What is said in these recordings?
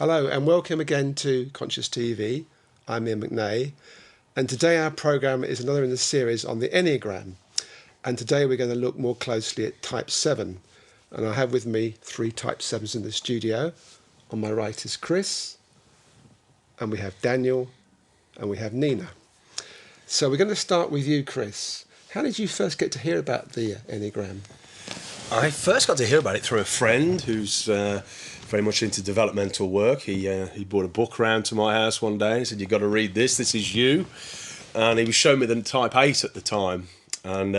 Hello and welcome again to Conscious TV. I'm Iain McNay, and today our programme is another in the series on the Enneagram. And today we're going to look more closely at Type 7. And I have with me 3 Type 7s in the studio. On my right is Chris, and we have Daniel, and we have Nina. So we're going to start with you, Chris. How did you first get to hear about the Enneagram? I first got to hear about it through a friend who's very much into developmental work. He brought a book round to my house one day and said, "You've got to read this. This is you." And he was showing me the Type 8 at the time, and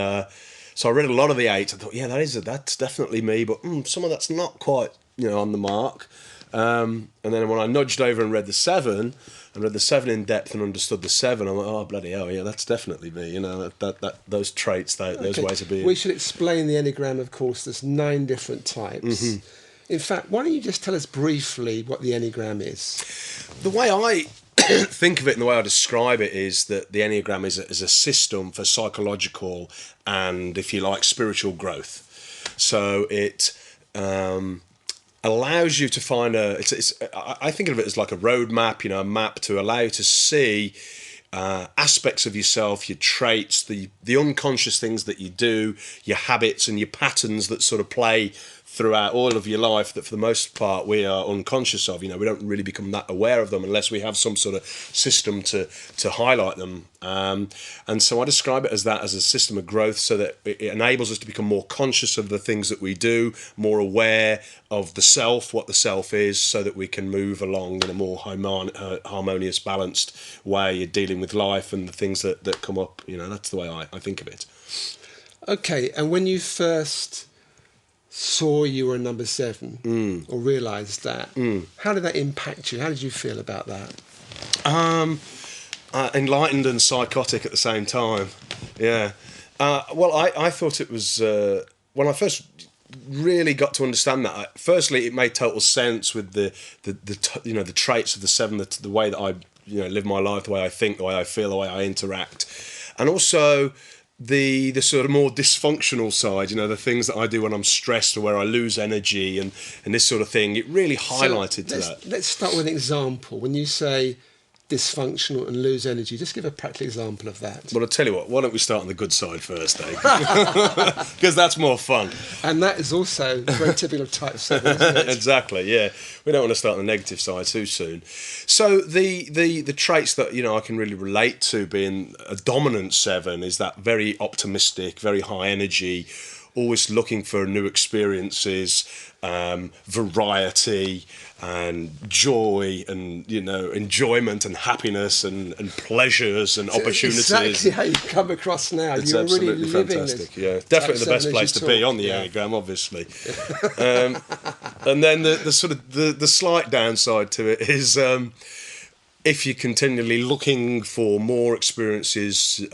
so I read a lot of the 8. I thought, yeah, that's definitely me, but some of that's not quite on the mark. And then when I nudged over and read the 7. And read the 7 in depth and understood the 7. I'm like, oh bloody hell, yeah, that's definitely me. That those traits, those ways of being. We should explain the Enneagram. Of course, there's 9 different types. Mm-hmm. In fact, why don't you just tell us briefly what the Enneagram is? The way I think of it and the way I describe it is that the Enneagram is a system for psychological and, if you like, spiritual growth. So it allows you to find I think of it as like a roadmap, a map to allow you to see aspects of yourself, your traits, the unconscious things that you do, your habits and your patterns that sort of play throughout all of your life that for the most part we are unconscious of. We don't really become that aware of them unless we have some sort of system to highlight them. And so I describe it as that, as a system of growth, so that it enables us to become more conscious of the things that we do, more aware of the self, what the self is, so that we can move along in a more harmonious, balanced way, dealing with life and the things that come up. That's the way I think of it. Okay, and when you first saw you were a number 7 or realised that, how did that impact you? How did you feel about that? Enlightened and psychotic at the same time. Yeah. Well, I thought it was when I first really got to understand that. Firstly, it made total sense with the traits of the 7, the way that I live my life, the way I think, the way I feel, the way I interact, and also the sort of more dysfunctional side, the things that I do when I'm stressed or where I lose energy and this sort of thing. It really highlighted that. Let's start with an example. When you say dysfunctional and lose energy, just give a practical example of that. Well, I'll tell you what, why don't we start on the good side first, eh? Because that's more fun. And that is also very typical of Type 7, isn't it? Exactly, yeah. We don't want to start on the negative side too soon. So the traits that, I can really relate to being a dominant 7 is that very optimistic, very high energy, always looking for new experiences, variety and joy and enjoyment and happiness and pleasures and opportunities. Exactly how you come across now. It's You're absolutely really living fantastic. Yeah, definitely the best place to be on the Enneagram, obviously. And then the sort of the slight downside to it is if you're continually looking for more experiences,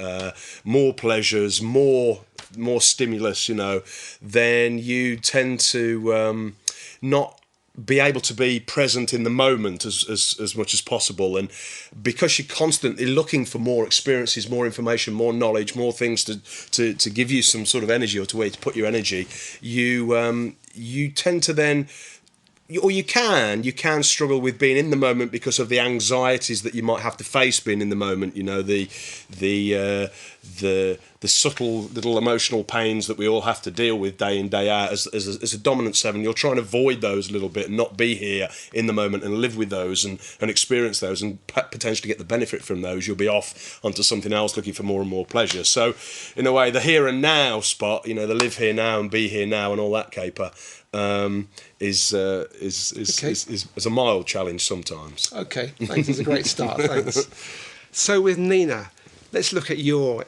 more pleasures, more stimulus, then you tend to not be able to be present in the moment as much as possible. And because you're constantly looking for more experiences, more information, more knowledge, more things to give you some sort of energy, or to where to put your energy, you tend to then, or you can struggle with being in the moment because of the anxieties that you might have to face being in the moment. The subtle little emotional pains that we all have to deal with day in, day out. As a dominant 7, you'll try and avoid those a little bit and not be here in the moment and live with those and experience those and potentially get the benefit from those. You'll be off onto something else looking for more and more pleasure. So in a way, the here and now spot, the live here now and be here now and all that caper, is a mild challenge sometimes. Okay, thanks. It's a great start. Thanks. So with Nina, let's look at your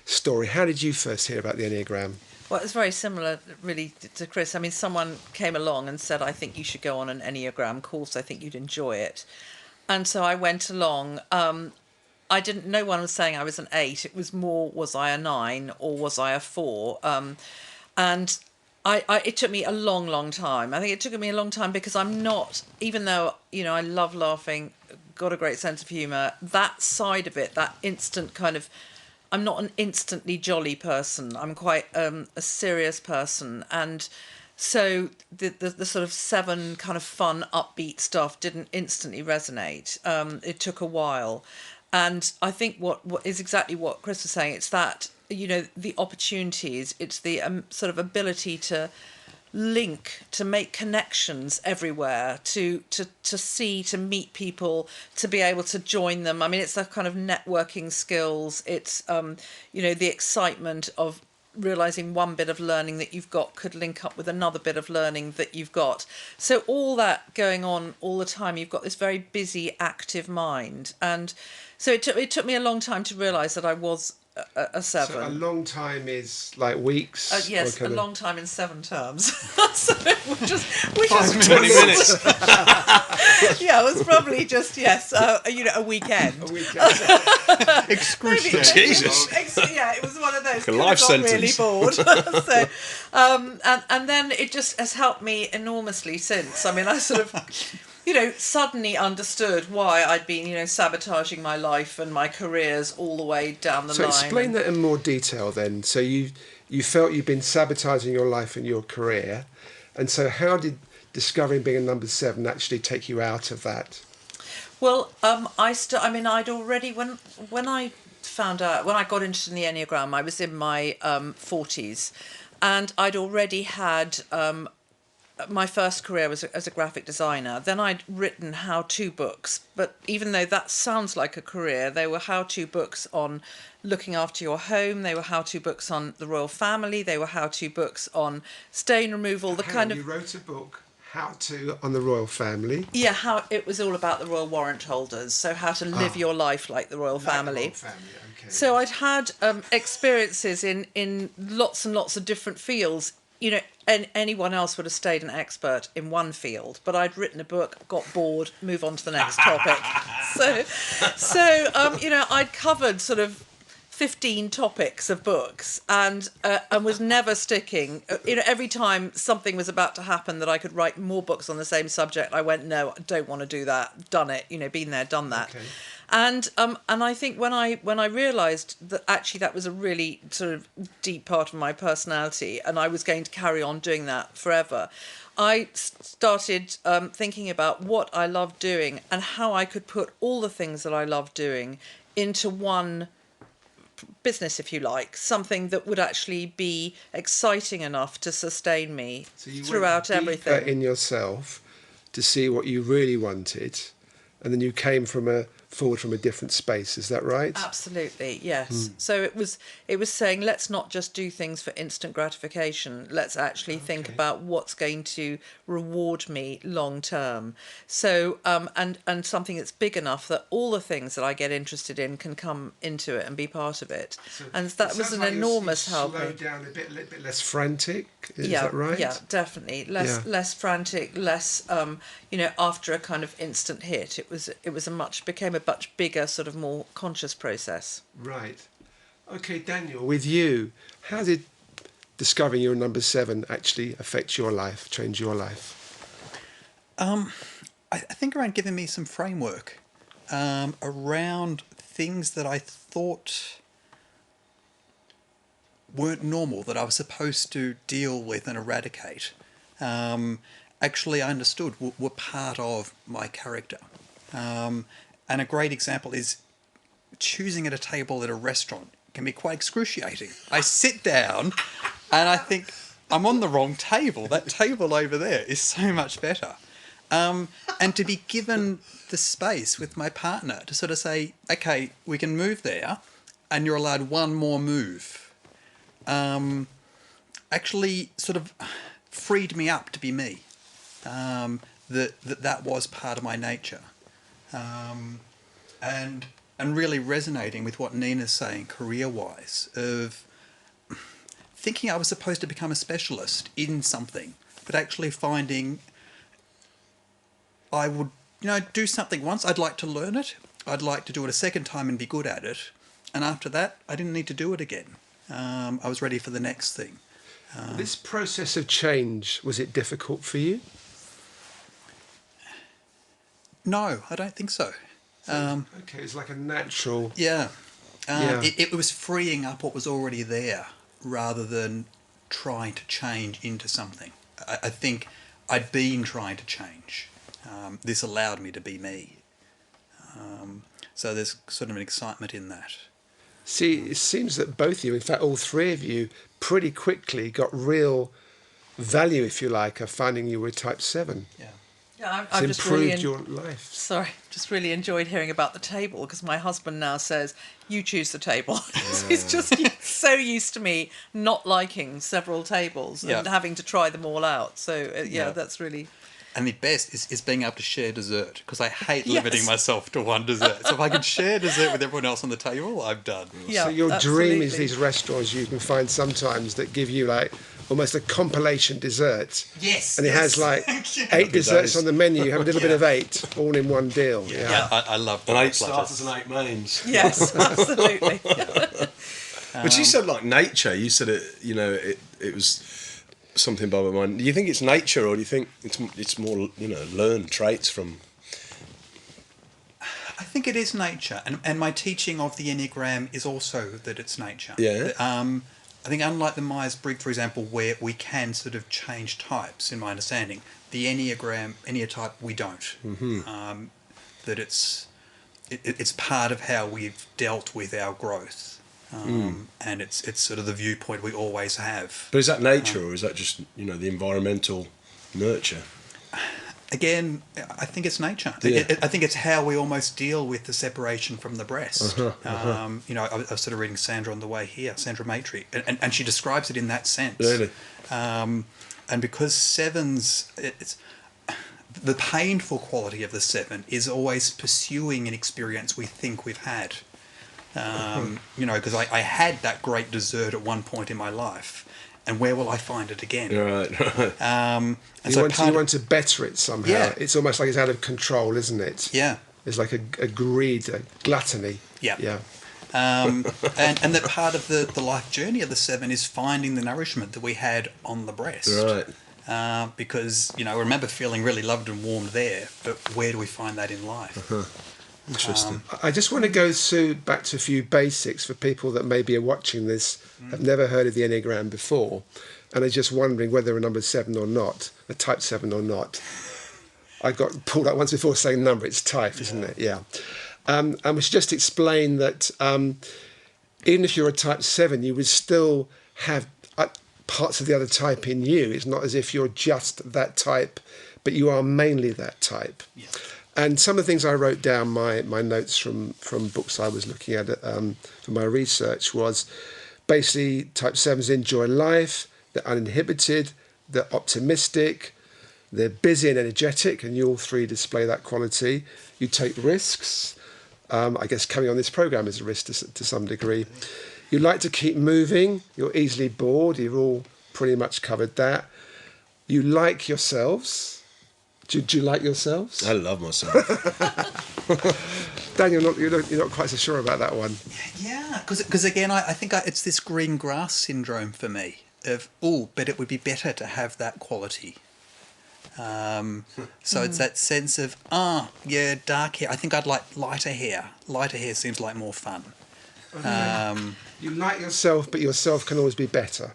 story. How did you first hear about the Enneagram? Well, it's very similar, really, to Chris. I mean, someone came along and said, "I think you should go on an Enneagram course. I think you'd enjoy it." And so I went along. I didn't. No one was saying I was an 8. It was more, was I a 9 or was I a 4? And it took me a long, long time. I think it took me a long time because I'm not, even though, I love laughing, got a great sense of humour, that side of it, that instant kind of, I'm not an instantly jolly person. I'm quite a serious person. And So the sort of 7 kind of fun, upbeat stuff didn't instantly resonate. It took a while. And I think what is exactly what Chris was saying. It's that, the opportunities, it's the sort of ability to link, to make connections everywhere, to see, to meet people, to be able to join them. I mean, it's that kind of networking skills. It's, the excitement of realizing one bit of learning that you've got could link up with another bit of learning that you've got. So all that going on all the time, you've got this very busy, active mind. And so it took me a long time to realize that I was a 7. So a long time is like weeks? Yes, a long time in 7 terms. So which is 20 minutes. Yeah, it was probably just, a weekend. A weekend. Excruciating. Jesus. Yeah, it was one of those. A life sentence. Really bored. So, and then it just has helped me enormously since. I mean, I sort of, suddenly understood why I'd been, sabotaging my life and my careers all the way down the line. So explain that in more detail then. So you felt you'd been sabotaging your life and your career. And so how did discovering being a number 7 actually take you out of that? Well, I'd already, when I found out, when I got interested in the Enneagram, I was in my 40s, and I'd already had my first career was as a graphic designer. Then I'd written how-to books, but even though that sounds like a career, they were how-to books on looking after your home. They were how-to books on the royal family. They were how-to books on stain removal. You wrote a book, How-to, on the royal family. Yeah, how it was all about the royal warrant holders. So how to live your life like the royal family. Okay. So I'd had experiences in lots and lots of different fields. And anyone else would have stayed an expert in one field, but I'd written a book, got bored, move on to the next topic. So I'd covered sort of 15 topics of books, and was never sticking. Every time something was about to happen that I could write more books on the same subject, I went, no, I don't want to do that. Done it. Been there, done that. Okay. And I think when I realised that actually that was a really sort of deep part of my personality, and I was going to carry on doing that forever, I started thinking about what I loved doing and how I could put all the things that I loved doing into one business, if you like, something that would actually be exciting enough to sustain me throughout everything. Went deeper in yourself to see what you really wanted, and then you came forward from a different space. Is that right? Absolutely, yes. So it was saying, let's not just do things for instant gratification. Let's actually think about what's going to reward me long term. So and something that's big enough that all the things that I get interested in can come into it and be part of it. So and that was an enormous help. Slow down a little bit less frantic. Is that right? Yeah, definitely. Less frantic, less after a kind of instant hit. It became a much bigger, sort of more conscious process. Right. Okay, Daniel, with you, how did discovering you're number 7 actually affect your life, change your life? I think around giving me some framework around things that I thought weren't normal, that I was supposed to deal with and eradicate. Actually, I understood were part of my character. And a great example is choosing at a table at a restaurant can be quite excruciating. I sit down and I think, I'm on the wrong table. That table over there is so much better. And to be given the space with my partner to sort of say, okay, we can move there, and you're allowed one more move, actually sort of freed me up to be me. That was part of my nature. And really resonating with what Nina's saying career-wise, of thinking I was supposed to become a specialist in something, but actually finding I would do something once, I'd like to learn it, I'd like to do it a second time and be good at it, and after that I didn't need to do it again. I was ready for the next thing. This process of change, was it difficult for you? No, I don't think so. Okay, it's like a natural... Yeah. It was freeing up what was already there rather than trying to change into something. I think I'd been trying to change. This allowed me to be me. So there's sort of an excitement in that. See, it seems that both of you, in fact, all three of you, pretty quickly got real value, if you like, of finding you were type 7. Yeah. Yeah, It's I've just improved really your life. Sorry, just really enjoyed hearing about the table because my husband now says, you choose the table. He's just so used to me not liking several tables and having to try them all out. So, that's really... And the best is being able to share dessert, because I hate limiting myself to one dessert. So if I could share dessert with everyone else on the table, I'm done. Yeah, so your absolutely. dream is these restaurants you can find sometimes that give you like almost a compilation dessert. Yes. And it has like 8 desserts on the menu. You have a little bit of 8 all in one deal. Yeah. I love And that. 8 starters and 8 mains. Yes, absolutely. But you said like nature. You said it was something by my mind. Do you think it's nature, or do you think it's more learned traits from? I think it is nature, and my teaching of the Enneagram is also that it's nature. Yeah. I think unlike the Myers-Briggs, for example, where we can sort of change types, in my understanding, the Enneatype, we don't. Mm-hmm. That it's part of how we've dealt with our growth. And it's sort of the viewpoint we always have. But is that nature, or is that just the environmental nurture? Again, I think it's nature. Yeah. I think it's how we almost deal with the separation from the breast. I was sort of reading Sandra on the way here, Sandra Matry, and she describes it in that sense. Really? And because 7s, it's the painful quality of the 7 is always pursuing an experience we think we've had. Because I had that great dessert at one point in my life, and where will I find it again? Right. You want to better it somehow. Yeah. It's almost like it's out of control, isn't it? Yeah. It's like a greed, a gluttony. Yeah. Yeah. And that part of the life journey of the 7 is finding the nourishment that we had on the breast. Right. Because, I remember feeling really loved and warmed there, but where do we find that in life? Interesting. I just want to go back to a few basics for people that maybe are watching this, have never heard of the Enneagram before, and are just wondering whether a number 7 or not, a type 7 or not. I got pulled up once before saying number, it's type, isn't it? Yeah. And we should just explain that even if you're a type 7, you would still have parts of the other type in you. It's not as if you're just that type, but you are mainly that type. Yeah. And some of the things I wrote down, my notes from books I was looking at for my research, was basically type 7s enjoy life, they're uninhibited, they're optimistic, they're busy and energetic, and you all three display that quality. You take risks. I guess coming on this program is a risk to some degree. You like to keep moving, you're easily bored, you've all pretty much covered that. You like yourselves. Do you like yourselves? I love myself. Dan, you're not quite so sure about that one. Yeah, because again, I think it's this green grass syndrome for me of, but it would be better to have that quality. So it's that sense of, dark hair. I think I'd like lighter hair. Lighter hair seems like more fun. You like yourself, but yourself can always be better.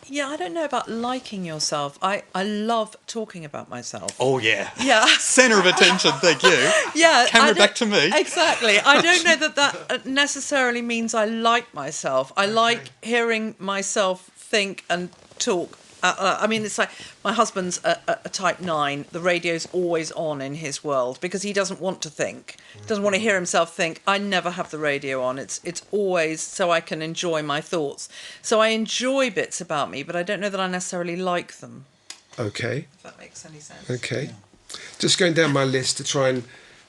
Yeah, I don't know about liking yourself. I love talking about myself. Oh, yeah. Yeah. Centre of attention, thank you. Yeah. Camera back to me. Exactly. I don't know that necessarily means I like myself. I like hearing myself think and talk. It's like my husband's a type 9. The radio's always on in his world because he doesn't want to think. Doesn't want to hear himself think. I never have the radio on. It's always so I can enjoy my thoughts. So I enjoy bits about me, but I don't know that I necessarily like them. Okay. If that makes any sense. Okay. Yeah. Just going down my list to try and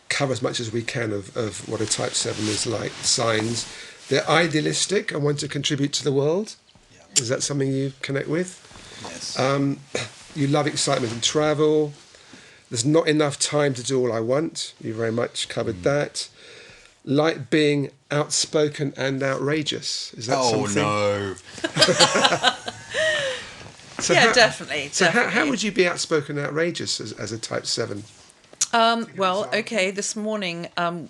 cover as much as we can of what a type 7 is like. Signs. They're idealistic and want to contribute to the world. Yeah. Is that something you connect with? Yes. You love excitement and travel. There's not enough time to do all I want. You very much covered that. Like being outspoken and outrageous. Is that something? Oh, no. Definitely. So how would you be outspoken and outrageous as a type 7? Well, okay. This morning, in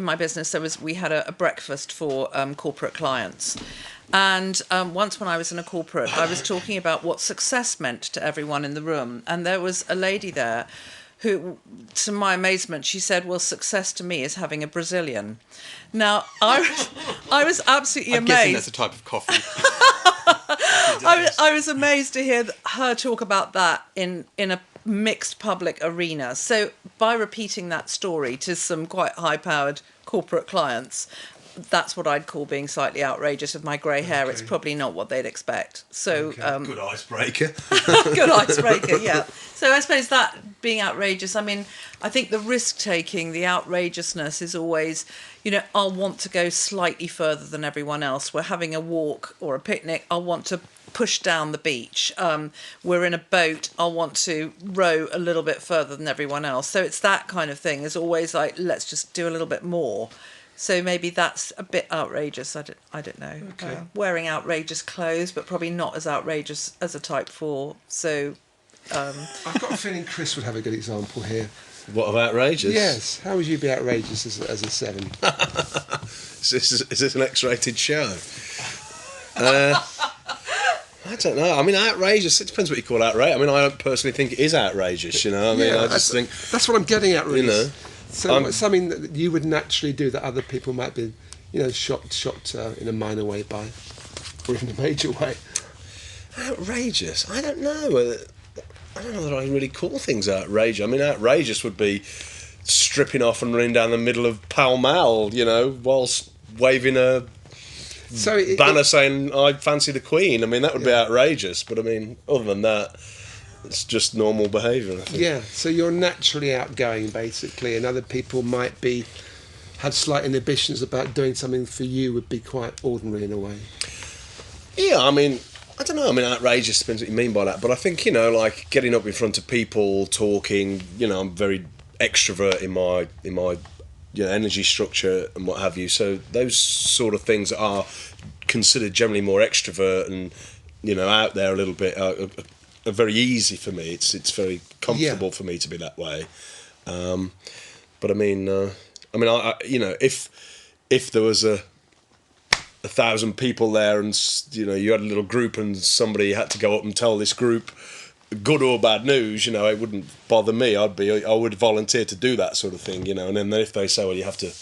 my business, we had a breakfast for corporate clients, and once when I was in a corporate, I was talking about what success meant to everyone in the room, and there was a lady there who, to my amazement, she said, "Well, success to me is having a Brazilian." Now, I was absolutely I'm amazed. guessing that's a type of coffee. I was amazed to hear her talk about that in a mixed public arena. So by repeating that story to some quite high-powered corporate clients, that's what I'd call being slightly outrageous. With my grey hair, Okay. it's probably not what they'd expect. So Good icebreaker. good icebreaker, yeah. So I suppose that being outrageous, I mean, I think the risk-taking, the outrageousness is always, I'll want to go slightly further than everyone else. We're having a walk or a picnic, I'll want to push down the beach. We're in a boat, I'll want to row a little bit further than everyone else. So it's that kind of thing. It's always like, let's just do a little bit more. So maybe that's a bit outrageous. I don't know. Okay. Wearing outrageous clothes, but probably not as outrageous as a type 4. So I've got a feeling Chris would have a good example here. What of outrageous? Yes. How would you be outrageous as a 7? Is this an X-rated show? I don't know. I mean, outrageous. It depends what you call outrageous. I mean, I don't personally think it is outrageous. I mean, I just think that's what I'm getting at, really. So I'm- something that you would naturally do that other people might be, shocked in a minor way by, or even a major way. outrageous. I don't know. I don't know that I really call things outrageous. I mean, outrageous would be stripping off and running down the middle of Pall Mall, whilst waving a banner saying "I fancy the Queen." I mean, that would be outrageous. But I mean, other than that, it's just normal behaviour, I think. Yeah. So you're naturally outgoing, basically, and other people might have slight inhibitions about doing something for you would be quite ordinary in a way. Yeah, I mean, I don't know. I mean, outrageous depends what you mean by that. But I think, like getting up in front of people, talking. I'm very extrovert in my energy structure and what have you. So those sort of things are considered generally more extrovert and out there a little bit are very easy for me. It's very comfortable for me to be that way. But I mean, if there was a 1,000 people there and you had a little group and somebody had to go up and tell this group good or bad news, it wouldn't bother me. I would volunteer to do that sort of thing, and then if they say, well, you have to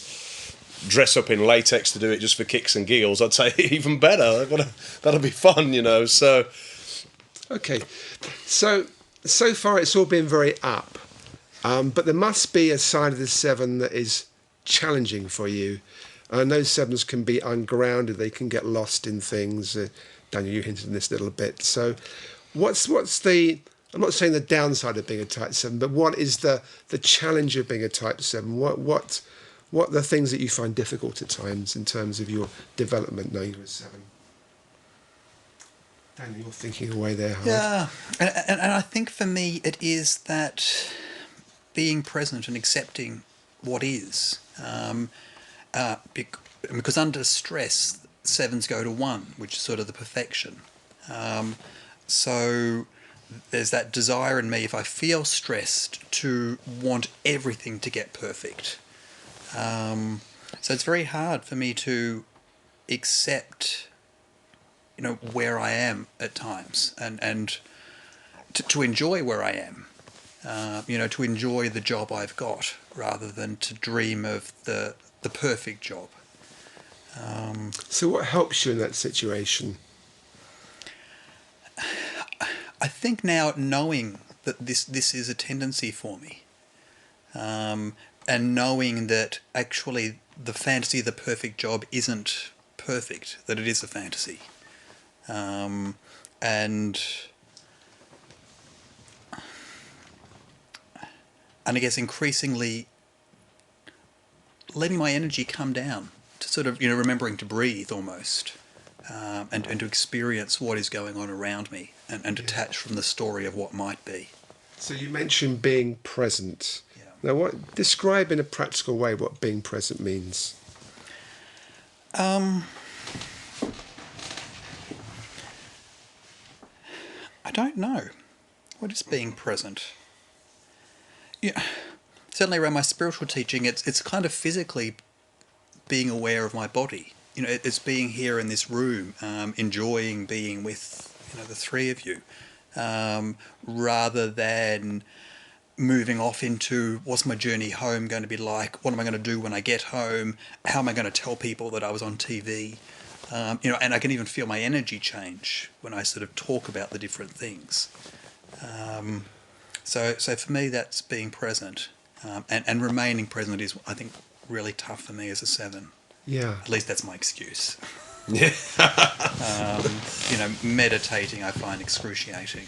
dress up in latex to do it just for kicks and giggles, I'd say even better. That'll be fun, so. Okay, so far it's all been very up, but there must be a side of the 7 that is challenging for you. I know 7s can be ungrounded; they can get lost in things. Daniel, you hinted on this a little bit. So, what's the? I'm not saying the downside of being a Type 7, but what is the challenge of being a Type 7? What are the things that you find difficult at times in terms of your development now you're a 7? Daniel, you're thinking away there hard. Yeah, and I think for me it is that being present and accepting what is. Because under stress, 7s go to 1, which is sort of the perfection. So there's that desire in me, if I feel stressed, to want everything to get perfect. So it's very hard for me to accept, where I am at times, and to enjoy where I am. To enjoy the job I've got, rather than to dream of the perfect job. So what helps you in that situation? I think now knowing that this is a tendency for me, and knowing that actually the fantasy of the perfect job isn't perfect, that it is a fantasy. And I guess increasingly letting my energy come down to sort of, remembering to breathe almost, and to experience what is going on around me, and detach from the story of what might be. So you mentioned being present. Yeah. Now, describe in a practical way what being present means. I don't know. What is being present? Yeah. certainly around my spiritual teaching, it's kind of physically being aware of my body. It's being here in this room, enjoying being with the three of you, rather than moving off into what's my journey home going to be like, what am I going to do when I get home, how am I going to tell people that I was on TV, and I can even feel my energy change when I sort of talk about the different things. So for me, that's being present, and remaining present is, I think, really tough for me as a 7. Yeah. At least that's my excuse. Yeah. Meditating I find excruciating.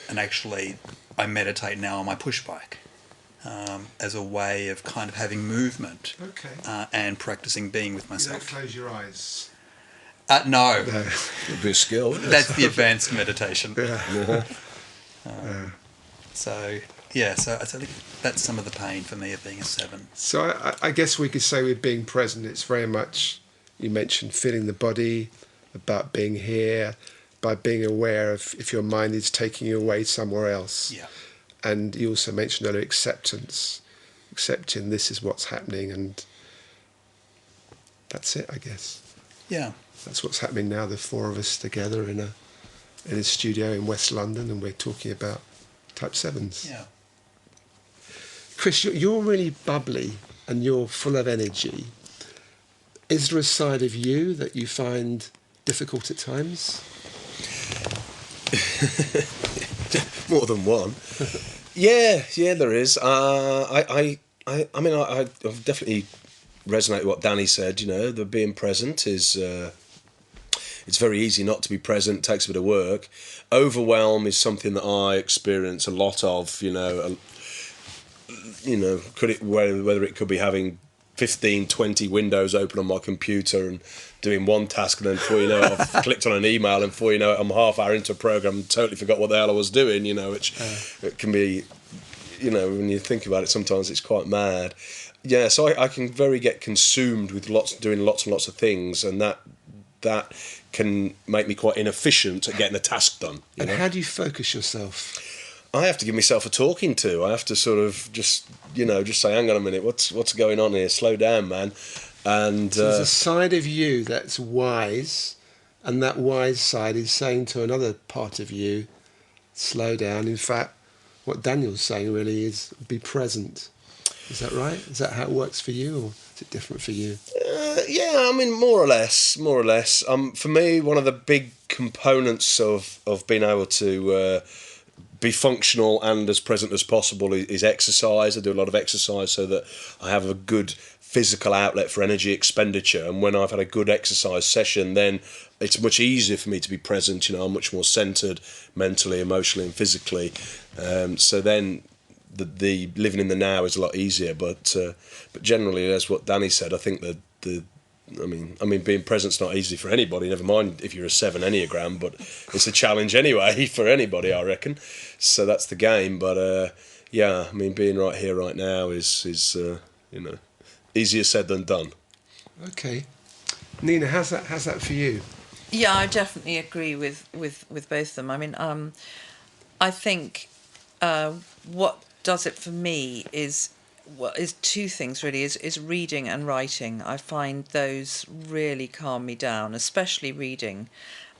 And actually, I meditate now on my push bike as a way of kind of having movement. Okay. And practicing being with You myself. don't close your eyes. No. Would be a skill. That's the advanced meditation. Yeah. So I think that's some of the pain for me of being a 7. So I guess we could say with being present, it's very much, you mentioned feeling the body, about being here, by being aware of if your mind is taking you away somewhere else. Yeah. And you also mentioned earlier acceptance, accepting this is what's happening, and that's it, I guess. Yeah. That's what's happening now, the 4 of us together in a studio in West London, and we're talking about type 7s. Yeah. Chris, you're really bubbly and you're full of energy. Is there a side of you that you find difficult at times? More than one. Yeah, there is. I mean, I've definitely resonated with what Danny said. The being present is. It's very easy not to be present. It takes a bit of work. Overwhelm is something that I experience a lot of. Whether it could be having 15, 20 windows open on my computer and doing one task, and then before you know it, I've clicked on an email, and before you know it, I'm half hour into a program and totally forgot what the hell I was doing, which it can be, when you think about it, sometimes it's quite mad. Yeah, so I can get consumed with doing lots and lots of things, and that can make me quite inefficient at getting a task done. And how do you focus yourself? I have to give myself a talking to. I have to sort of just say, hang on a minute, what's going on here? Slow down, man. And so there's a side of you that's wise, and that wise side is saying to another part of you, slow down. In fact, what Daniel's saying really is be present. Is that right? Is that how it works for you, or is it different for you? Yeah, I mean, more or less. For me, one of the big components of being able to be functional and as present as possible is exercise. I do a lot of exercise so that I have a good physical outlet for energy expenditure. And when I've had a good exercise session, then it's much easier for me to be present. I'm much more centered mentally, emotionally, and physically. So then the living in the now is a lot easier. But generally, as what Danny said, I think that I mean, being present's not easy for anybody. Never mind if you're a 7 Enneagram, but it's a challenge anyway for anybody, I reckon. So that's the game. But being right here, right now is easier said than done. Okay, Nina, how's that for you? Yeah, I definitely agree with both of them. I mean, I think what does it for me is two things really, is reading and writing. I find those really calm me down, especially reading.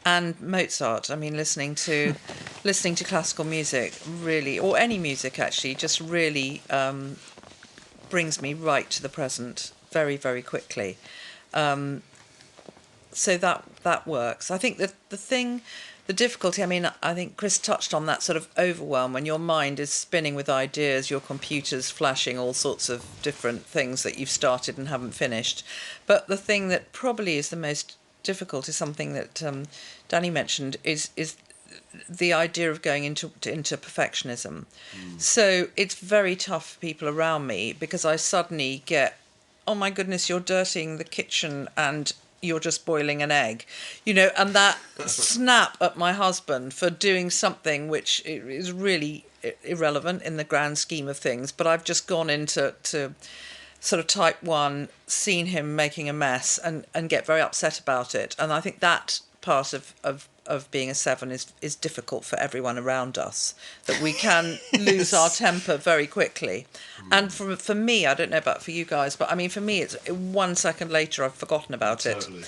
And Mozart, I mean, listening to classical music really, or any music actually, just really brings me right to the present very, very quickly. So that works. I think that the difficulty, I mean, I think Chris touched on that sort of overwhelm when your mind is spinning with ideas, your computer's flashing all sorts of different things that you've started and haven't finished. But the thing that probably is the most difficult is something that Danny mentioned, is the idea of going into perfectionism. So it's very tough for people around me because I suddenly get, oh my goodness, you're dirtying the kitchen and you're just boiling an egg, and that snap at my husband for doing something which is really irrelevant in the grand scheme of things, but I've just gone into sort of type 1, seen him making a mess and get very upset about it. And I think that part of being a 7 is difficult for everyone around us, that we can lose our temper very quickly. And for me, I don't know about for you guys, but I mean, for me, it's 1 second later, I've forgotten about it. Totally.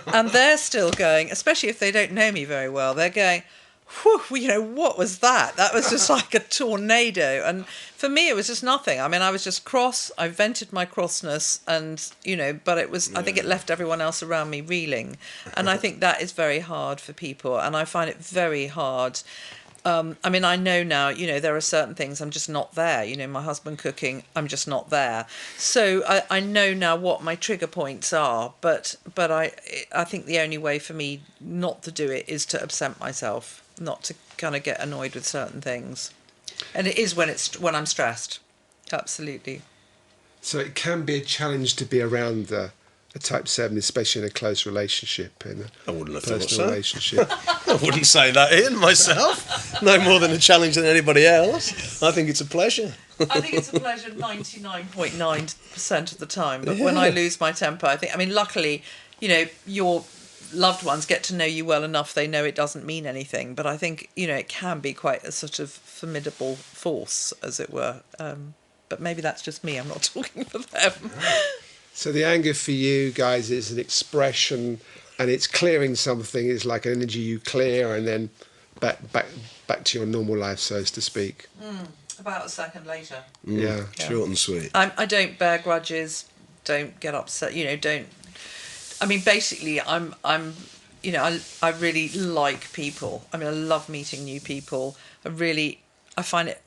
And they're still going, especially if they don't know me very well, they're going, whew, what was that? That was just like a tornado. And for me, it was just nothing. I mean, I was just cross. I vented my crossness and, but it was, I think it left everyone else around me reeling. And I think that is very hard for people. And I find it very hard. I mean, I know now, there are certain things I'm just not there. My husband cooking, I'm just not there. So I know now what my trigger points are. But I think the only way for me not to do it is to absent myself, not to kind of get annoyed with certain things. And it is when I'm stressed. Absolutely. So it can be a challenge to be around a type 7, especially in a close relationship, in a I wouldn't have personal thought so. relationship. I wouldn't say that, Ian, myself. No more than a challenge than anybody else. I think it's a pleasure. I think it's a pleasure 99.9% of the time. But when I lose my temper, luckily, your loved ones get to know you well enough, they know it doesn't mean anything. But I think, it can be quite a sort of formidable force, as it were. But maybe that's just me. I'm not talking for them. So the anger for you guys is an expression, and it's clearing something. It's like an energy you clear, and then back to your normal life, so to speak. About a second later. Yeah. Short and sweet. I don't bear grudges. Don't get upset. Don't. I mean, basically, I really like people. I mean, I love meeting new people. I find it.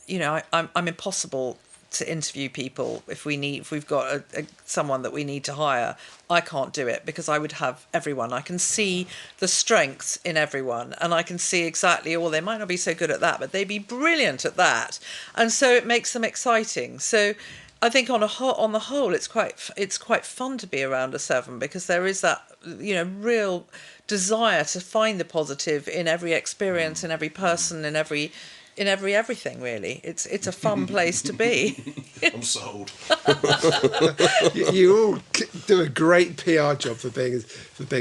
I'm impossible to interview people if we've got someone that we need to hire. I can't do it because I would have everyone. I can see the strengths in everyone, and I can see exactly, they might not be so good at that, but they'd be brilliant at that, and so it makes them exciting. So I think on the whole, it's quite fun to be around a 7 because there is that real desire to find the positive in every experience, in every person, in every everything, really. It's a fun place to be. I'm sold. You all do a great PR job for being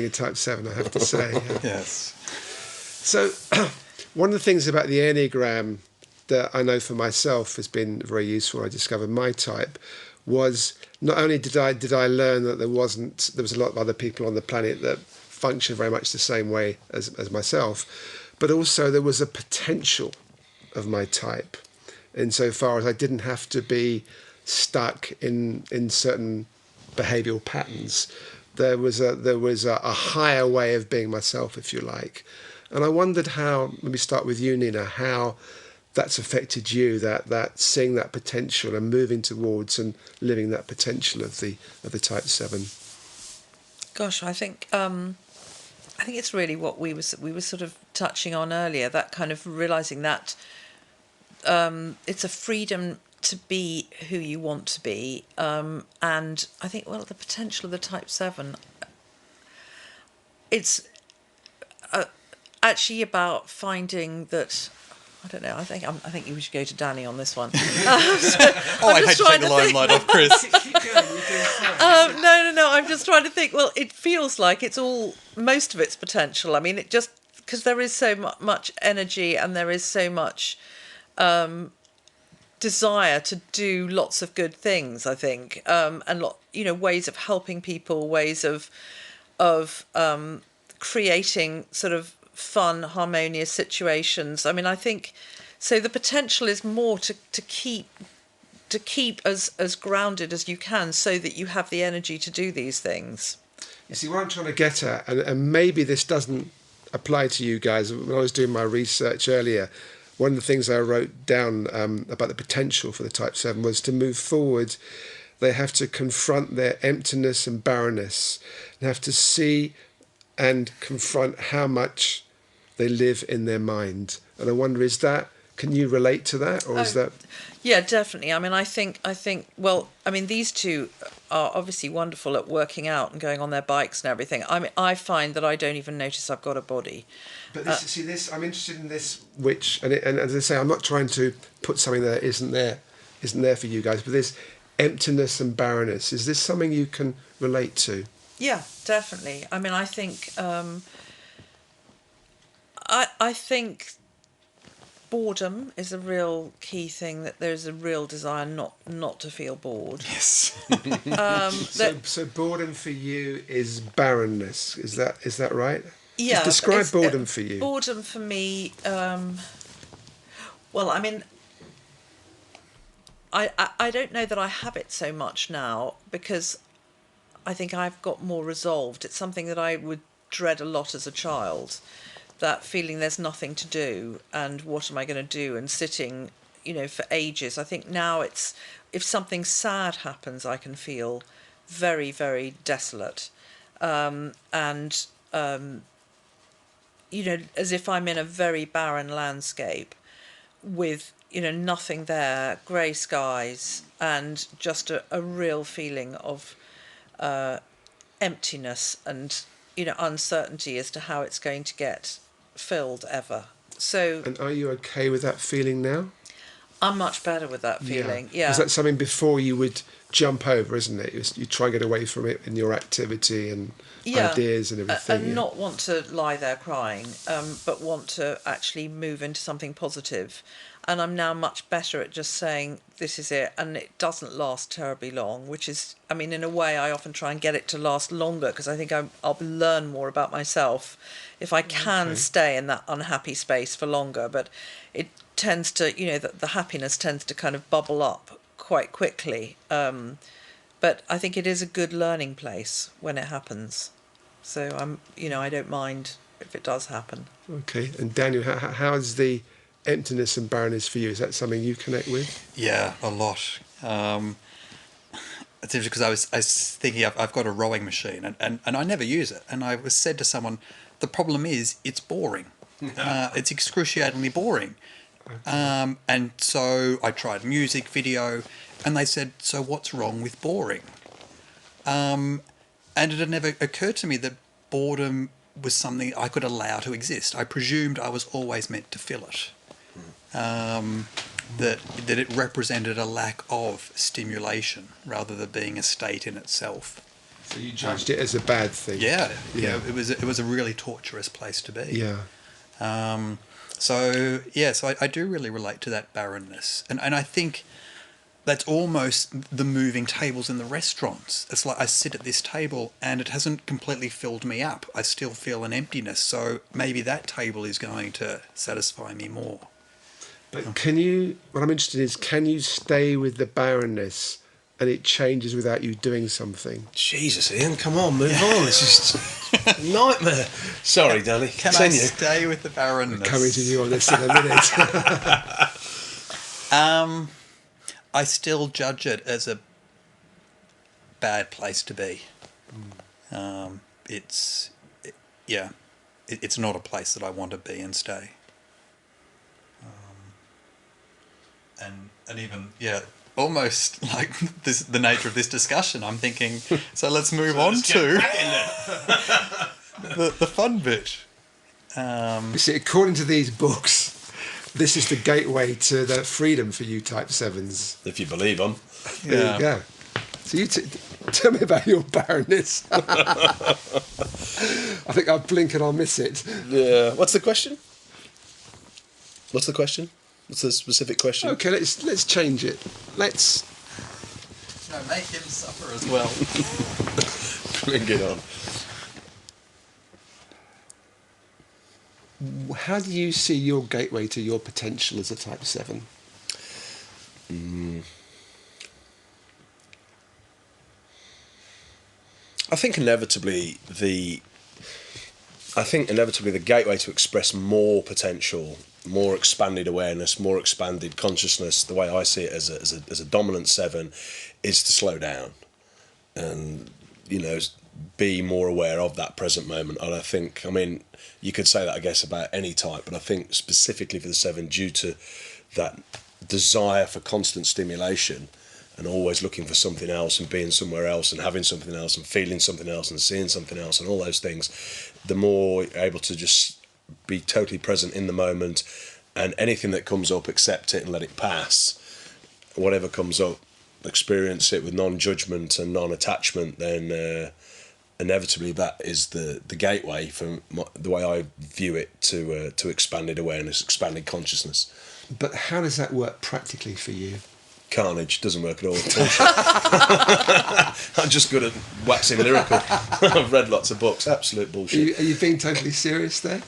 a type 7, I have to say. Yes. So one of the things about the Enneagram that I know for myself has been very useful, I discovered my type, was not only did I learn that there was a lot of other people on the planet that function very much the same way as myself, but also there was a potential of my type, insofar as I didn't have to be stuck in certain behavioural patterns. There was a higher way of being myself, if you like. And I wondered how, let me start with you, Nina, how that's affected you, that seeing that potential and moving towards and living that potential of the type 7. Gosh, I think it's really what we were sort of touching on earlier, that kind of realising that it's a freedom to be who you want to be, and I think, the potential of the type 7, it's actually about finding that. I don't know. I think we should go to Danny on this one. I hate to take the limelight off Chris. No. I'm just trying to think. Well, it feels like most of it's potential. I mean, it just because there is so much energy and there is so much desire to do lots of good things, I think, and ways of helping people, ways of creating sort of fun, harmonious situations. I mean, I think so. The potential is more to keep as grounded as you can, so that you have the energy to do these things. You see, what I'm trying to get at, and maybe this doesn't apply to you guys. When I was doing my research earlier, one of the things I wrote down about the potential for the type 7 was to move forward. They have to confront their emptiness and barrenness, and have to see and confront how much they live in their mind. And I wonder, can you relate to that, or is that? Yeah, definitely. I mean, I think. Well, I mean, these two are obviously wonderful at working out and going on their bikes and everything. I mean, I find that I don't even notice I've got a body. But this, I'm interested in this, and as I say, I'm not trying to put something that isn't there for you guys. But this emptiness and barrenness, is this something you can relate to? Yeah, definitely. I mean, I think I think boredom is a real key thing, that there's a real desire not to feel bored. Yes. So boredom for you is barrenness. Is that right? Yeah. Just describe boredom for you. Boredom for me, well, I mean, I don't know that I have it so much now, because I think I've got more resolved. It's something that I would dread a lot as a child, that feeling there's nothing to do and what am I going to do, and sitting, for ages. I think now it's, if something sad happens, I can feel very, very desolate. And, as if I'm in a very barren landscape with, nothing there, grey skies, and just a real feeling of emptiness and, uncertainty as to how it's going to get filled ever. So, And are you okay with that feeling now? I'm much better with that feeling. Yeah. Is that something before you would jump over, isn't it? You try and get away from it in your activity and ideas and everything. And not want to lie there crying, but want to actually move into something positive. And I'm now much better at just saying, this is it, and it doesn't last terribly long, which is, I mean, in a way, I often try and get it to last longer, because I think I'll learn more about myself if I can stay in that unhappy space for longer. But it tends to, the happiness tends to kind of bubble up quite quickly. But I think it is a good learning place when it happens. So I don't mind if it does happen. Okay. And Daniel, how is the emptiness and barrenness for you? Is that something you connect with? Yeah, a lot. It's interesting because I was thinking I've got a rowing machine and I never use it. And I was said to someone, the problem is it's boring. It's excruciatingly boring. And so I tried music, video, and they said, so what's wrong with boring? And it had never occurred to me that boredom was something I could allow to exist. I presumed I was always meant to fill it. That it represented a lack of stimulation rather than being a state in itself. So you judged it as a bad thing? Yeah. It was a really torturous place to be. Yeah. So I do really relate to that barrenness. And I think that's almost the moving tables in the restaurants. It's like I sit at this table and it hasn't completely filled me up. I still feel an emptiness. So maybe that table is going to satisfy me more. But what I'm interested in is, can you stay with the barrenness and it changes without you doing something? Jesus, Ian, come on, move on. This is a nightmare. Sorry, Danny. Can I stay with the barrenness? Coming to you on this in a minute. I still judge it as a bad place to be. It's not a place that I want to be and stay. And even almost like the nature of this discussion, I'm thinking, so let's move on to the fun bit. You see, according to these books, this is the gateway to the freedom for you type 7s. If you believe them. There you go. So you tell me about your barrenness. I think I'll blink and I'll miss it. Yeah. What's the question? What's the specific question? Okay, let's change it. Let's... No, make him suffer as well. Bring it on. How do you see your gateway to your potential as a type 7? I think inevitably the gateway to express more potential, more expanded awareness, more expanded consciousness, the way I see it as a dominant 7, is to slow down and, be more aware of that present moment. And I think, you could say that, I guess, about any type, but I think specifically for the 7, due to that desire for constant stimulation and always looking for something else and being somewhere else and having something else and feeling something else and seeing something else and all those things, the more you're able to just be totally present in the moment, and anything that comes up, accept it and let it pass. Whatever comes up, experience it with non-judgment and non-attachment, then inevitably that is the gateway for the way I view it to expanded awareness, expanded consciousness. But how does that work practically for you? Carnage. Doesn't work at all. I'm just good at waxing lyrical. I've read lots of books. Absolute bullshit. Are you being totally serious there?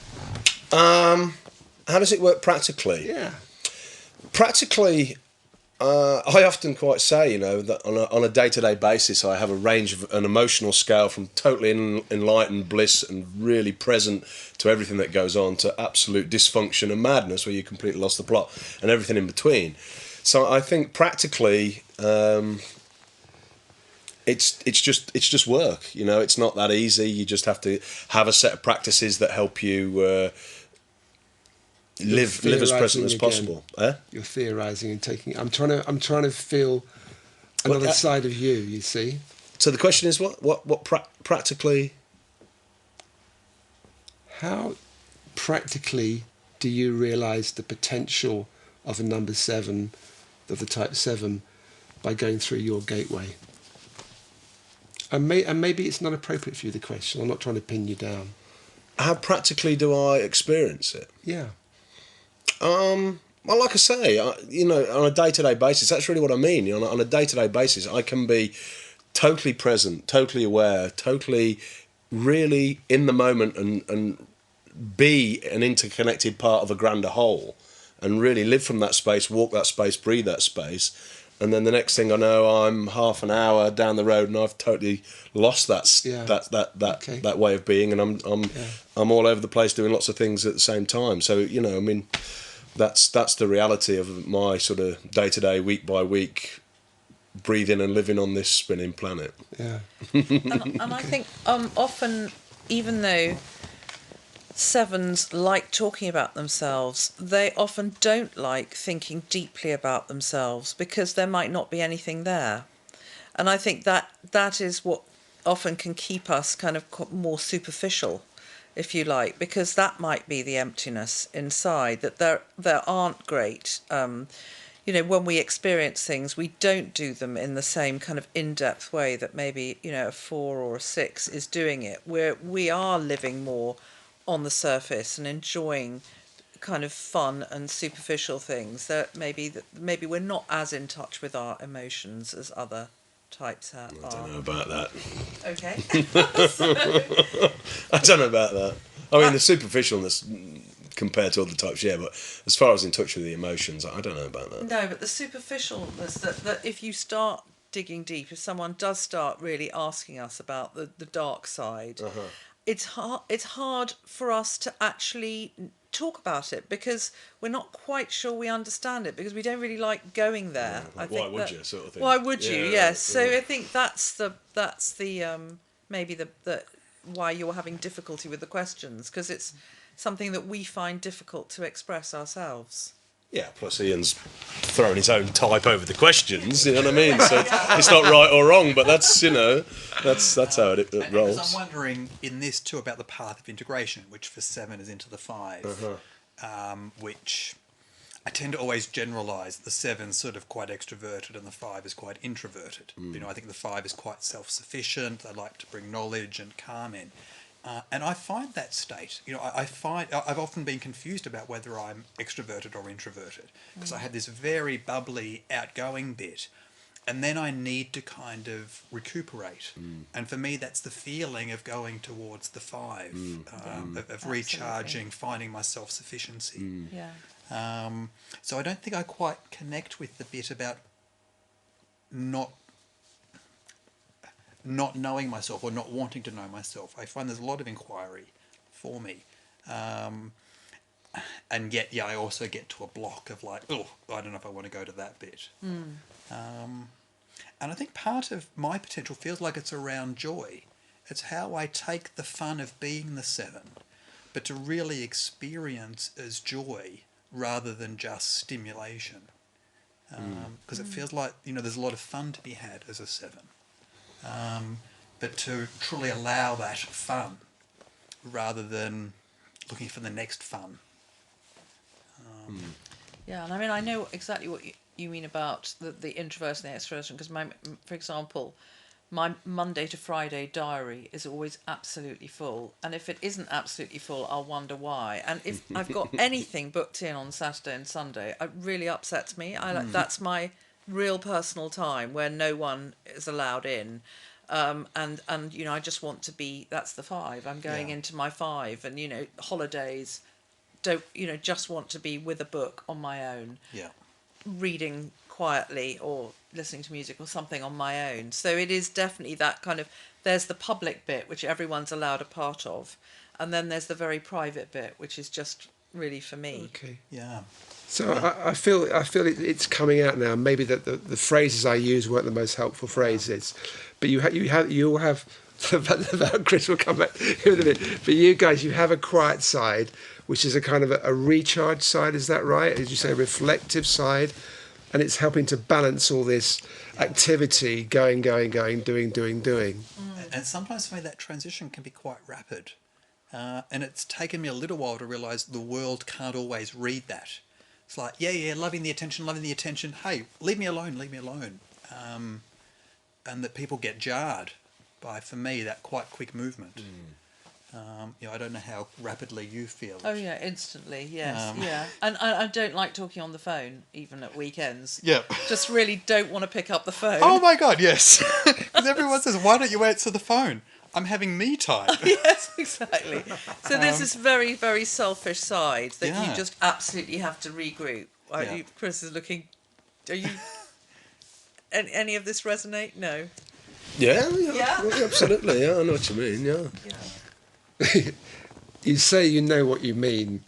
How does it work practically? Yeah. Practically, I often quite say, that on a day-to-day basis, I have a range of an emotional scale from totally enlightened bliss and really present to everything that goes on to absolute dysfunction and madness where you completely lost the plot and everything in between. So I think practically, it's just work. It's not that easy. You just have to have a set of practices that help you live as present as possible. You're theorising and taking. I'm trying to feel another side of you. You see. So the question is, what practically? How practically do you realise the potential of a number 7, of the type 7, by going through your gateway? And maybe it's not appropriate for you, the question. I'm not trying to pin you down. How practically do I experience it? Yeah. Well, like I say, on a day-to-day basis, that's really what I mean. On a day-to-day basis, I can be totally present, totally aware, totally really in the moment and be an interconnected part of a grander whole and really live from that space, walk that space, breathe that space. And then the next thing I know, I'm half an hour down the road and I've totally lost that way of being, and I'm all over the place doing lots of things at the same time. So that's the reality of my sort of day-to-day, week by week, breathing and living on this spinning planet. Yeah. and I think often, even though 7s like talking about themselves, they often don't like thinking deeply about themselves because there might not be anything there. And I think that is what often can keep us kind of more superficial, if you like, because that might be the emptiness inside, that there aren't great, when we experience things, we don't do them in the same kind of in-depth way that maybe, a 4 or a 6 is doing it, where we are living more on the surface and enjoying kind of fun and superficial things that maybe we're not as in touch with our emotions as other types are. I don't know about that. Okay. I don't know about that. I mean, the superficialness compared to other types, yeah, but as far as in touch with the emotions, I don't know about that. No, but the superficialness that if you start digging deep, if someone does start really asking us about the dark side, it's hard for us to actually talk about it because we're not quite sure we understand it, because we don't really like going there. Like, why would you, sort of thing? Why would you? Yes. So I think that's the maybe the why you're having difficulty with the questions, because it's something that we find difficult to express ourselves. Yeah, plus Ian's throwing his own type over the questions, you know what I mean? So it's not right or wrong, but that's how it rolls. I'm wondering in this too about the path of integration, which for 7 is into the 5, which I tend to always generalise. The 7's sort of quite extroverted and the 5 is quite introverted. I think the 5 is quite self-sufficient. They like to bring knowledge and calm in. And I find that state, I've often been confused about whether I'm extroverted or introverted, because I had this very bubbly, outgoing bit, and then I need to kind of recuperate. And for me, that's the feeling of going towards the 5, of recharging, finding my self-sufficiency. So I don't think I quite connect with the bit about not knowing myself or not wanting to know myself. I find there's a lot of inquiry for me. And yet, I also get to a block of like, I don't know if I want to go to that bit. And I think part of my potential feels like it's around joy. It's how I take the fun of being the 7, but to really experience as joy rather than just stimulation. Because it feels like, there's a lot of fun to be had as a 7. But to truly allow that fun rather than looking for the next fun. Yeah, and I mean, I know exactly what you mean about the introvert and the extroversion, because for example, my Monday to Friday diary is always absolutely full. And if it isn't absolutely full, I'll wonder why. And if I've got anything booked in on Saturday and Sunday, it really upsets me. That's my real personal time where no one is allowed in. And I just want to be, that's the 5. I'm going into my 5, and, holidays, just want to be with a book on my own. Yeah. Reading quietly or listening to music or something on my own. So it is definitely that kind of, there's the public bit, which everyone's allowed a part of. And then there's the very private bit, which is just really for me. Okay. Yeah. So I feel it's coming out now. Maybe that the phrases I use weren't the most helpful phrases, but you all have. Chris will come back in a minute. But you guys, you have a quiet side, which is a kind of a recharge side. Is that right? As you say, a reflective side, and it's helping to balance all this activity, going, doing. And sometimes for me that transition can be quite rapid, and it's taken me a little while to realise the world can't always read that. It's like, loving the attention. Hey, leave me alone. And that people get jarred by, for me, that quite quick movement. I don't know how rapidly you feel it. Oh yeah, instantly, yes, yeah. And I don't like talking on the phone, even at weekends. Yeah. Just really don't want to pick up the phone. Oh my God, yes. Because everyone says, why don't you answer the phone? I'm having me time. Yes, exactly. So there's this very, very selfish side that you just absolutely have to regroup. Chris is looking... Are you... Any of this resonate? No. Yeah, absolutely. Yeah, I know what you mean. Yeah. You say you know what you mean.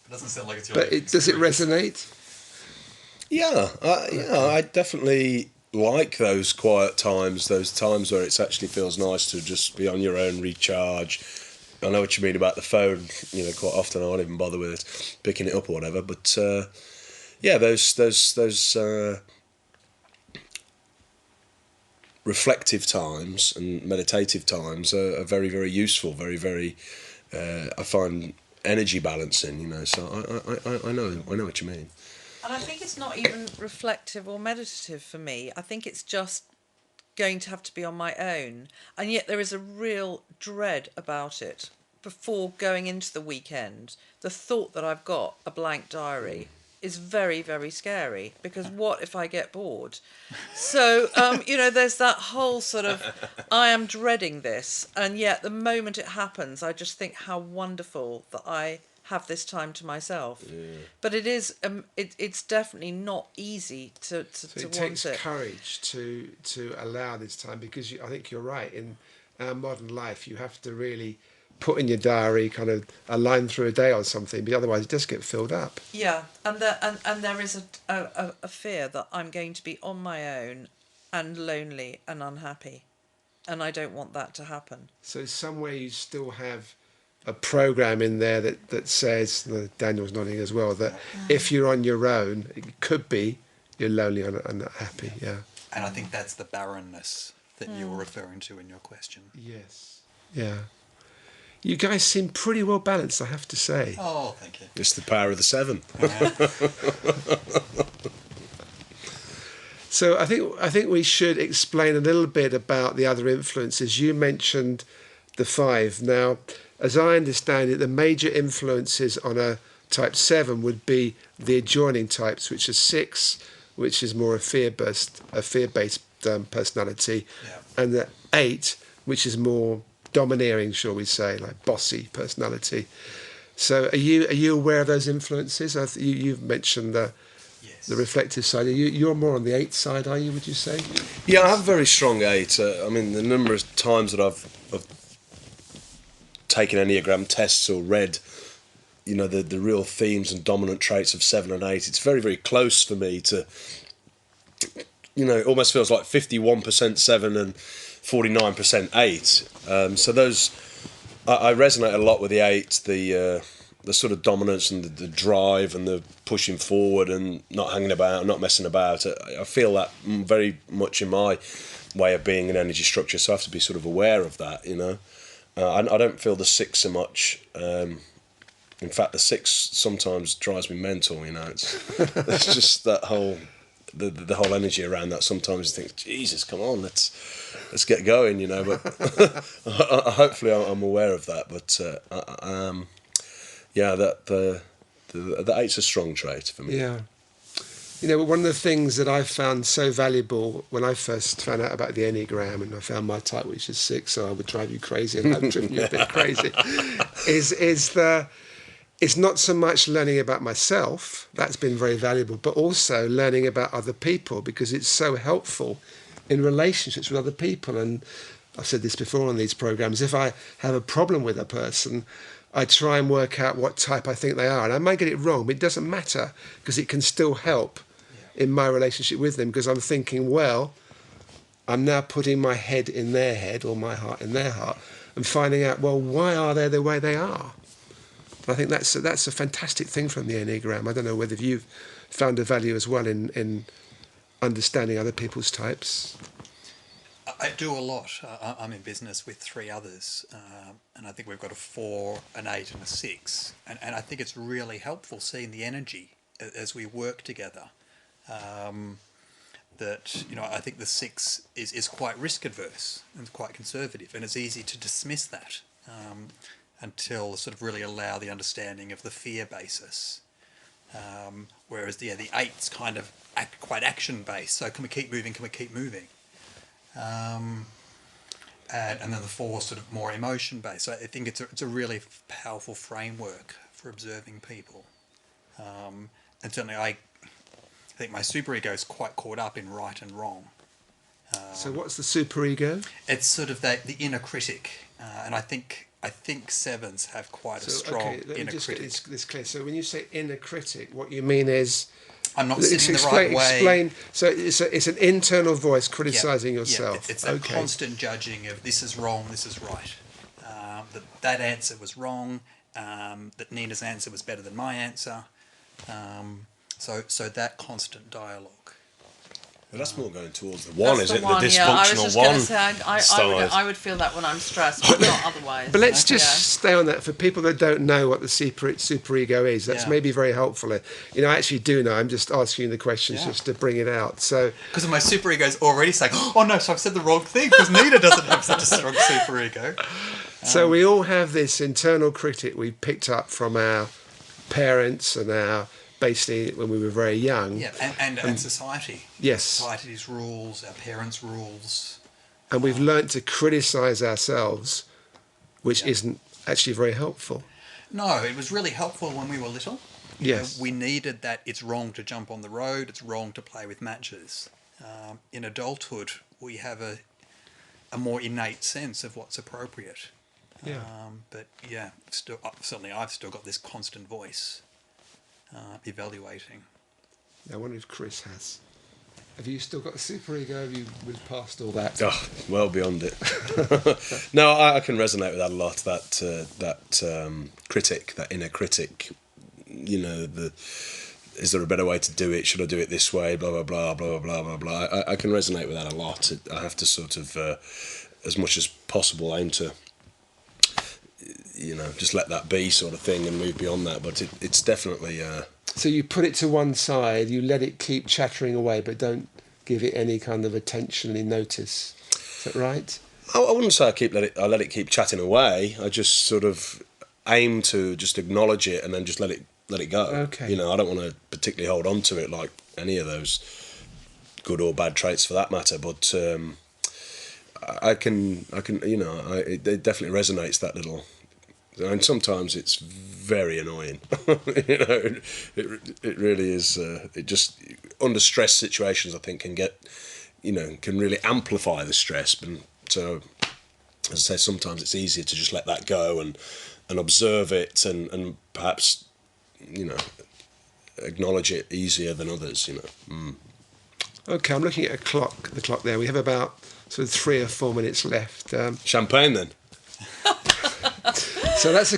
It doesn't sound like it's your. But does it resonate? Yeah, I definitely like those quiet times. Those times where it actually feels nice to just be on your own, recharge. I know what you mean about the phone. Quite often I won't even bother with it, picking it up or whatever. But those. Reflective times and meditative times are very, very useful. Very, very. I find energy balancing. So I know what you mean. And I think it's not even reflective or meditative for me. I think it's just going to have to be on my own, and yet there is a real dread about it. Before going into the weekend, the thought that I've got a blank diary is very, very scary, because what if I get bored? So, there's that whole sort of, I am dreading this, and yet the moment it happens, I just think how wonderful that I have this time to myself. Yeah. But it is, it's definitely not easy to want it. It takes courage to allow this time, because I think you're right. In our modern life, you have to really put in your diary kind of a line through a day or something, but otherwise it does get filled up. Yeah, and there is a fear that I'm going to be on my own and lonely and unhappy, and I don't want that to happen. So somewhere you still have a program in there that says, Daniel's nodding as well, that if you're on your own, it could be you're lonely and unhappy. Yeah. And I think that's the barrenness that you were referring to in your question. Yes. Yeah. You guys seem pretty well balanced, I have to say. Oh, thank you. It's the power of the 7. So I think we should explain a little bit about the other influences. You mentioned the 5. Now, as I understand it, the major influences on a type 7 would be the adjoining types, which are 6, which is more a fear-based personality, and the 8, which is more domineering, shall we say, like bossy personality. So are you aware of those influences? You've mentioned the reflective side. You're more on the 8 side, are you, would you say? Yeah, I have a very strong 8. I mean, the number of times that I've taken Enneagram tests or read, the real themes and dominant traits of 7 and 8, it's very, very close for me to, it almost feels like 51% 7 and 49% 8. So those, I resonate a lot with the 8, the sort of dominance and the drive and the pushing forward and not hanging about, not messing about. I feel that very much in my way of being an energy structure, so I have to be sort of aware of that, I don't feel the 6 so much. In fact, the 6 sometimes drives me mental, It's just that whole the whole energy around that. Sometimes you think, Jesus, come on, let's get going, you know. But hopefully I'm aware of that. But that the 8's a strong trait for me. Yeah. You know, one of the things that I found so valuable when I first found out about the Enneagram, and I found my type, which is 6, so I would drive you crazy, and I've driven you a bit crazy, it's not so much learning about myself, that's been very valuable, but also learning about other people, because it's so helpful in relationships with other people. And I've said this before on these programs, if I have a problem with a person, I try and work out what type I think they are. And I might get it wrong, but it doesn't matter, because it can still help in my relationship with them, because I'm thinking, well, I'm now putting my head in their head, or my heart in their heart, and finding out, well, why are they the way they are? And I think that's a fantastic thing from the Enneagram. I don't know whether you've found a value as well in understanding other people's types. I do a lot. I'm in business with 3 others, and I think we've got a 4, an 8 and a 6. And I think it's really helpful seeing the energy as we work together. That, you know, I think the 6 is quite risk adverse and quite conservative, and it's easy to dismiss that until sort of really allow the understanding of the fear basis. Whereas the 8's kind of quite action based. So can we keep moving? Can we keep moving? And then the 4 sort of more emotion based. So I think it's a really powerful framework for observing people. And certainly I think my superego is quite caught up in right and wrong. So what's the superego? It's sort of the inner critic, and I think 7s have quite a strong inner critic. Get this clear. So when you say inner critic, what you mean is I'm not sitting the right way. Explain. So it's an internal voice criticising yourself. Yeah, it's a constant judging of this is wrong, this is right. That answer was wrong. That Nina's answer was better than my answer. So that constant dialogue. Well, that's more going towards the 1, is it? The dysfunctional I was just going to say, style. I would feel that when I'm stressed, but not otherwise. But let's just stay on that for people that don't know what the superego is. That's maybe very helpful. You know, I actually do know. I'm just asking you the questions just to bring it out. So because my superego is already saying, "Oh no, so I've said the wrong thing," because Nina doesn't have such a strong superego. So we all have this internal critic we picked up from our parents and our. Basically, when we were very young. Yeah, and society. Yes. Society's rules, our parents' rules. And we've learnt to criticise ourselves, which isn't actually very helpful. No, it was really helpful when we were little. Yes. You know, we needed that it's wrong to jump on the road, it's wrong to play with matches. In adulthood, we have a more innate sense of what's appropriate. Yeah. But yeah, certainly I've still got this constant voice. Evaluating. I wonder if Chris has. Have you still got a superego? Have you moved past all that? Oh, well beyond it. No, I can resonate with that a lot. That critic, that inner critic. You know, is there a better way to do it? Should I do it this way? Blah blah blah blah blah blah blah. I can resonate with that a lot. I have to sort of, as much as possible, aim to. You know, just let that be sort of thing and move beyond that. But it's definitely... So you put it to one side, you let it keep chattering away, but don't give it any kind of attention, any notice. Is that right? I wouldn't say I let it keep chatting away. I just sort of aim to just acknowledge it and then just let it go. Okay. You know, I don't want to particularly hold on to it like any of those good or bad traits for that matter. But I can. You know, it definitely resonates, that little. And sometimes it's very annoying. You know, it really is. It just under stress situations, I think, can really amplify the stress. But so, as I say, sometimes it's easier to just let that go and observe it and perhaps, you know, acknowledge it easier than others. You know. Okay, I'm looking at the clock there. We have about sort of 3 or 4 minutes left. Champagne then. So that's a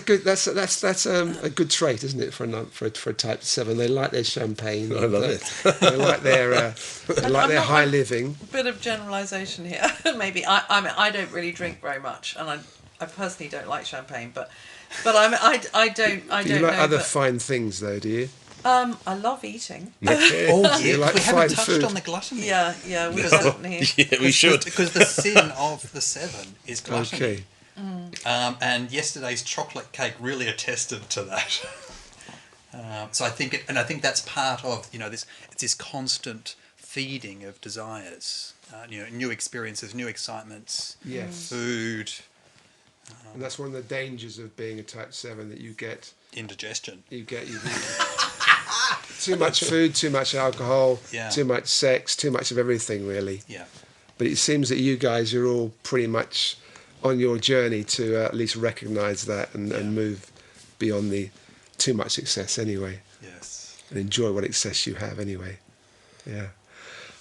good trait, isn't it, for a type 7? They like their champagne. I love it. They like their high living. A bit of generalisation here, maybe. I don't really drink very much, and I personally don't like champagne, but I don't. Do you like other fine things though? Do you? I love eating. Oh, You yeah, like we haven't fried touched food? on the gluttony. Yeah, we certainly. Yeah, we should. Because the sin of the 7 is gluttony. Okay. And yesterday's chocolate cake really attested to that. So I think, I think that's part of, this constant feeding of desires, new experiences, new excitements, Yes. food, And that's one of the dangers of being a type 7, that you get indigestion. too much food, too much alcohol, Yeah. too much sex, too much of everything, really. Yeah. But it seems that you guys are all pretty much on your journey to at least recognise that and move beyond the too much excess anyway. Yes. And enjoy what excess you have anyway. Yeah.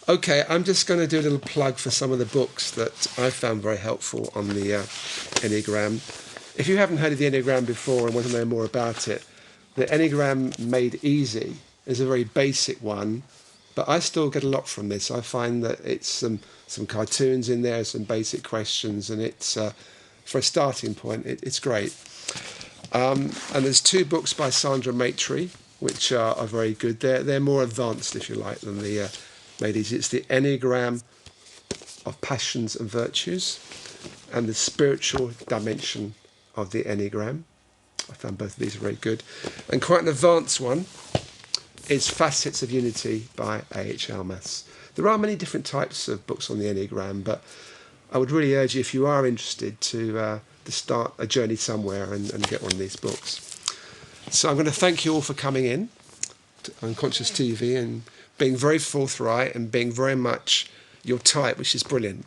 Okay, I'm just going to do a little plug for some of the books that I found very helpful on the Enneagram. If you haven't heard of the Enneagram before and want to know more about it, the Enneagram Made Easy is a very basic one, but I still get a lot from this. I find that it's some cartoons in there, some basic questions, and it's, for a starting point, it's great. And there's 2 books by Sandra Maitre, which are very good. They're more advanced, if you like, than the Made Easy. It's the Enneagram of Passions and Virtues and the Spiritual Dimension of the Enneagram. I found both of these very good. And quite an advanced one is Facets of Unity by A.H. Almaas. There are many different types of books on the Enneagram, but I would really urge you, if you are interested, to start a journey somewhere and get one of these books. So I'm going to thank you all for coming in to Unconscious TV and being very forthright and being very much your type, which is brilliant.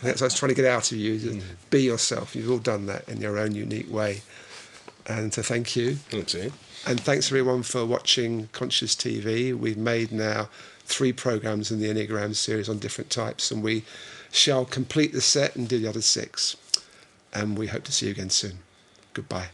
That's what I was trying to get out of you, to be yourself. You've all done that in your own unique way. And so thank you. Thanks, Ian. And thanks everyone for watching Conscious TV. We've made now 3 programmes in the Enneagram series on different types, and we shall complete the set and do the other 6. And we hope to see you again soon. Goodbye.